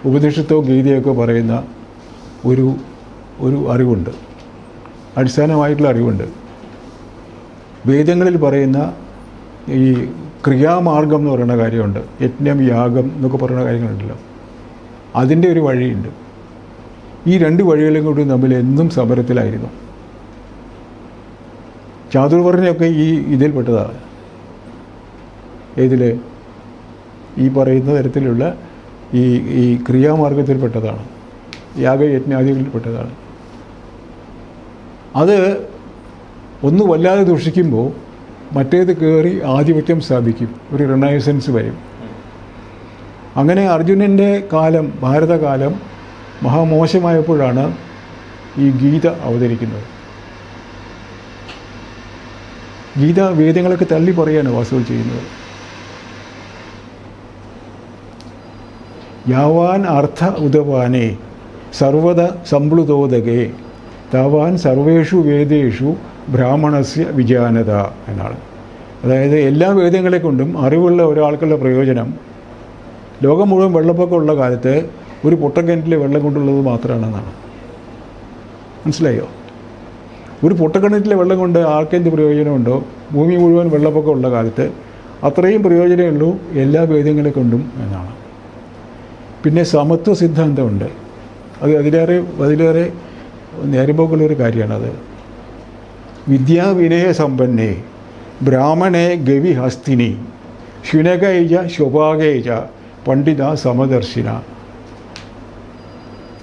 ഉപനിഷത്തോ ഗീതയൊക്കെ പറയുന്ന ഒരു ഒരു അറിവുണ്ട്, അടിസ്ഥാനമായിട്ടുള്ള അറിവുണ്ട്. വേദങ്ങളിൽ പറയുന്ന ഈ ക്രിയാമാർഗം എന്ന് പറയുന്ന കാര്യമുണ്ട്, യജ്ഞം യാഗം എന്നൊക്കെ പറയുന്ന കാര്യങ്ങളുണ്ടല്ലോ, അതിൻ്റെ ഒരു വഴിയുണ്ട്. ഈ രണ്ട് വഴികളും കൂടി തമ്മിൽ എന്നും സമരത്തിലായിരുന്നു. ചാതുർവർണ്ണയൊക്കെ ഈ ഇതിൽപ്പെട്ടതാണ്. ഏതിൽ? ഈ പറയുന്ന തരത്തിലുള്ള ഈ ക്രിയാമാർഗത്തിൽപ്പെട്ടതാണ്, യാഗയജ്ഞാദികളിൽപ്പെട്ടതാണ്. അത് ഒന്ന് വല്ലാതെ ദുഷിക്കുമ്പോൾ മറ്റേത് കയറി ആധിപത്യം സ്ഥാപിക്കും, ഒരു റിനൈസൻസ് വരും. അങ്ങനെ അർജുനൻ്റെ കാലം, ഭാരതകാലം മഹാമോശമായപ്പോഴാണ് ഈ ഗീത അവതരിക്കുന്നത്. ഗീത വേദങ്ങളൊക്കെ തള്ളി പറയാണ് വാസ്തവം ചെയ്യുന്നത്. യാവാൻ അർത്ഥ ഉദവാനേ സർവത സംപ്ലുതോദകേ താവാൻ സർവേഷു വേദേഷു ബ്രാഹ്മണസ്യ വിജാനത എന്നാണ്. അതായത് എല്ലാ വേദങ്ങളെ കൊണ്ടും അറിവുള്ള ഒരാൾക്കുള്ള പ്രയോജനം ലോകം മുഴുവൻ വെള്ളപ്പൊക്കമുള്ള കാലത്ത് ഒരു പൊട്ടക്കിണറ്റിലെ വെള്ളം കൊണ്ടുള്ളത് മാത്രമാണെന്നാണ്. മനസ്സിലായോ? ഒരു പൊട്ടക്കിണറ്റിലെ വെള്ളം കൊണ്ട് ആർക്കെന്ത് പ്രയോജനമുണ്ടോ, ഭൂമി മുഴുവൻ വെള്ളപ്പൊക്കമുള്ള കാലത്ത് അത്രയും പ്രയോജനമേ ഉള്ളൂ എല്ലാ വേദങ്ങളെ കൊണ്ടും എന്നാണ്. പിന്നെ സമത്വ സിദ്ധാന്തമുണ്ട്. അതിലേറെ നേരമ്പോക്കുള്ളൊരു കാര്യമാണത്. വിദ്യാവിനയ സമ്പന്നേ ബ്രാഹ്മണേ ഗവി ഹസ്തിനി ശുനകൈജ ശോഭാകൈജ പണ്ഡിത സമദർശിന.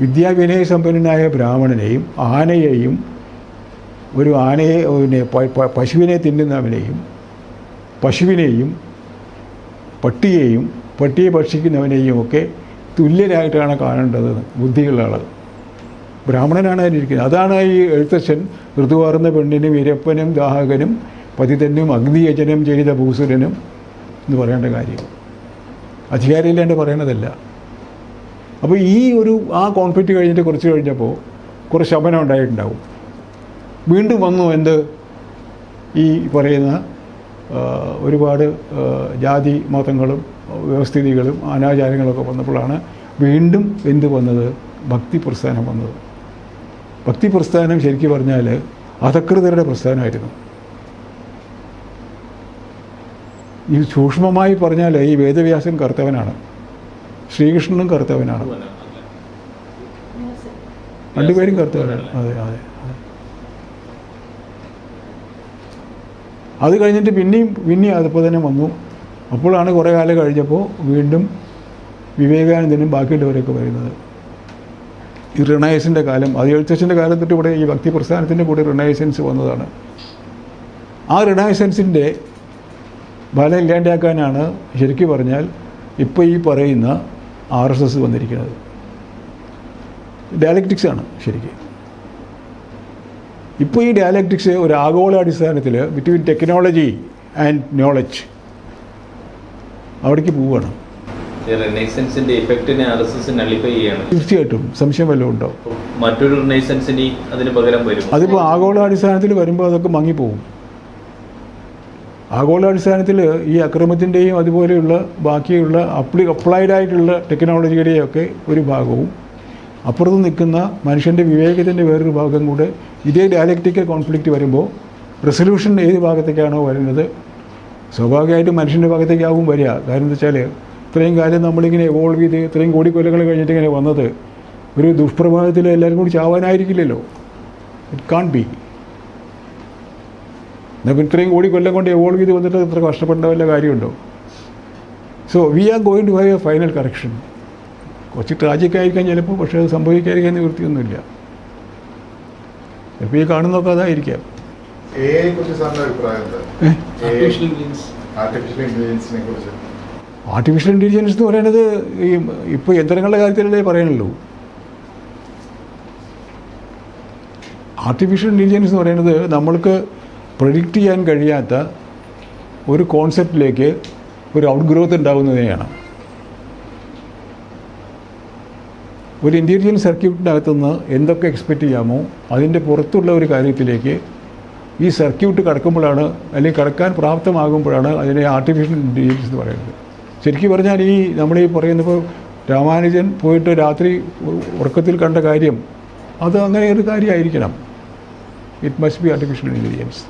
വിദ്യാവിനയ സമ്പന്നനായ ബ്രാഹ്മണനെയും ആനയെയും, ഒരു ആനയെ പശുവിനെ തിന്നുന്നവനെയും പശുവിനെയും പട്ടിയെ ഭക്ഷിക്കുന്നവനെയും ഒക്കെ തുല്യരായിട്ടാണ് കാണേണ്ടത് ബുദ്ധിയുള്ള ആൾ. ബ്രാഹ്മണനാണ് അതിലിരിക്കുന്നത്. അതാണ് ഈ എഴുത്തച്ഛൻ ഋതുവാർന്ന പെണ്ണിനും ഇരപ്പനും ദാഹകനും പതിതനും അഗ്നിയജനം ചെയ്ത ഭൂസുരനും എന്ന് പറയേണ്ട കാര്യം. അധികാരമില്ലാണ്ട് പറയണതല്ല. അപ്പോൾ ഈ ആ കോൺഫ്ലിക്റ്റ് കഴിഞ്ഞിട്ട് കുറച്ച് കഴിഞ്ഞപ്പോൾ കുറച്ച് ശമനം ഉണ്ടായിട്ടുണ്ടാവും. വീണ്ടും വന്നു എന്ത്? ഈ പറയുന്ന ഒരുപാട് ജാതി മതങ്ങളും വ്യവസ്ഥിതികളും അനാചാരങ്ങളൊക്കെ വന്നപ്പോഴാണ് വീണ്ടും എന്ത് വന്നത്? ഭക്തി പ്രസ്ഥാനം വന്നത്. ഭക്തി പ്രസ്ഥാനം ശരിക്കും പറഞ്ഞാൽ അധകൃതരുടെ പ്രസ്ഥാനമായിരുന്നു. ഈ സൂക്ഷ്മമായി പറഞ്ഞാൽ ഈ വേദവ്യാസൻ കർത്തവനാണ്, ശ്രീകൃഷ്ണനും കർത്തവനാണ്, രണ്ടുപേരും കർത്തവനാണ്. അതെ അതെ. അത് കഴിഞ്ഞിട്ട് പിന്നെയും അതിപ്പോൾ തന്നെ വന്നു. അപ്പോഴാണ് കുറേ കാലം കഴിഞ്ഞപ്പോൾ വീണ്ടും വിവേകാനന്ദനും ബാക്കിയുള്ളവരൊക്കെ വരുന്നത്. ഈ റിനൈസൻസിൻ്റെ കാലം, അത് എഴുത്തച്ഛൻ്റെ കാലം തൊട്ട് ഇവിടെ ഈ ഭക്തി പ്രസ്ഥാനത്തിൻ്റെ കൂടെ റിനൈസൻസ് വന്നതാണ്. ആ റിനൈസൻസിൻ്റെ ഫലം ഇല്ലാണ്ടാക്കാനാണ് ശരിക്കും പറഞ്ഞാൽ ഇപ്പോൾ ഈ പറയുന്ന RSS വന്നിരിക്കുന്നത്. ഡയലക്റ്റിക്സാണ് ശരിക്കും. ഇപ്പോൾ ഈ ഡയലക്റ്റിക്സ് ഒരു ആഗോളാടിസ്ഥാനത്തിൽ ബിറ്റ്വീൻ ടെക്നോളജി ആൻഡ് നോളജ് അവിടേക്ക് പോവുകയാണ്. തീർച്ചയായിട്ടും. സംശയം വല്ലതും ഉണ്ടോ? മറ്റൊരു റിനൈസൻസിന് അതിന് പകരം വരും. അതിപ്പോൾ ആഗോളാടിസ്ഥാനത്തിൽ വരുമ്പോൾ അതൊക്കെ മങ്ങിപ്പോവും. ആഗോളാടിസ്ഥാനത്തിൽ ഈ അക്രമത്തിൻ്റെയും അതുപോലെയുള്ള ബാക്കിയുള്ള അപ്ലൈഡായിട്ടുള്ള ടെക്നോളജിയുടെയൊക്കെ ഒരു ഭാഗവും അപ്പുറത്ത് നിൽക്കുന്ന മനുഷ്യൻ്റെ വിവേകത്തിൻ്റെ വേറൊരു ഭാഗം കൂടെ ഇതേ ഡയലക്റ്റിക്കൽ കോൺഫ്ലിക്റ്റ് വരുമ്പോൾ റെസൊല്യൂഷൻ ഏത് ഭാഗത്തേക്കാണോ വരുന്നത് സ്വാഭാവികമായിട്ടും മനുഷ്യൻ്റെ ഭാഗത്തേക്കാവും വരിക. കാരണം എന്താ വെച്ചാൽ ഇത്രയും കാലം നമ്മളിങ്ങനെ എവോൾവ് ചെയ്ത് ഇത്രയും കോടി കൊല്ലങ്ങൾ കഴിഞ്ഞിട്ട് ഇങ്ങനെ വന്നത് ഒരു ദുഷ്പ്രഭാവത്തിൽ എല്ലാവരും കൂടി ചാവാനായിരിക്കില്ലല്ലോ. It can't B. നമുക്ക് ഇത്രയും കോടി കൊല്ലം കൊണ്ട് എവോൾവ് ചെയ്ത് വന്നിട്ട് ഇത്ര കഷ്ടപ്പെടേണ്ട വല്ല കാര്യമുണ്ടോ? So we are going to have a final correction. കുറച്ച് ട്രാജിക്കായിരിക്കാൻ ചിലപ്പോൾ, പക്ഷേ അത് സംഭവിക്കാതിരിക്കാൻ നിവൃത്തിയൊന്നുമില്ല. ചിലപ്പോൾ ഈ കാണുന്നതൊക്കെ അതായിരിക്കാം. ആർട്ടിഫിഷ്യൽ ഇൻ്റലിജൻസ് എന്ന് പറയുന്നത് ഈ ഇപ്പോൾ യന്ത്രങ്ങളുടെ കാര്യത്തിലല്ലേ പറയാനുള്ളൂ. ആർട്ടിഫിഷ്യൽ ഇൻ്റലിജൻസ് എന്ന് പറയുന്നത് നമ്മൾക്ക് പ്രഡിക്റ്റ് ചെയ്യാൻ കഴിയാത്ത ഒരു കോൺസെപ്റ്റിലേക്ക് ഒരു ഔട്ട്ഗ്രോത്ത് ഉണ്ടാകുന്നതിനെയാണ്. ഒരു ഇൻ്റലിജൻസ് സർക്യൂട്ടിനകത്തുനിന്ന് എന്തൊക്കെ എക്സ്പെക്റ്റ് ചെയ്യാമോ അതിൻ്റെ പുറത്തുള്ള ഒരു കാര്യത്തിലേക്ക് ഈ സർക്യൂട്ട് കടക്കുമ്പോഴാണ്, അല്ലെങ്കിൽ കടക്കാൻ പ്രാപ്തമാകുമ്പോഴാണ് അതിനെ ആർട്ടിഫിഷ്യൽ ഇൻ്റലിജൻസ് എന്ന് പറയുന്നത്. ശരിക്കും പറഞ്ഞാൽ ഈ നമ്മൾ ഈ പറയുന്നപ്പോൾ രാമാനുജൻ പോയിട്ട് രാത്രി ഉറക്കത്തിൽ കണ്ട കാര്യം അത് അങ്ങനെ ഒരു കാര്യമായിരിക്കണം. It must be artificial intelligence.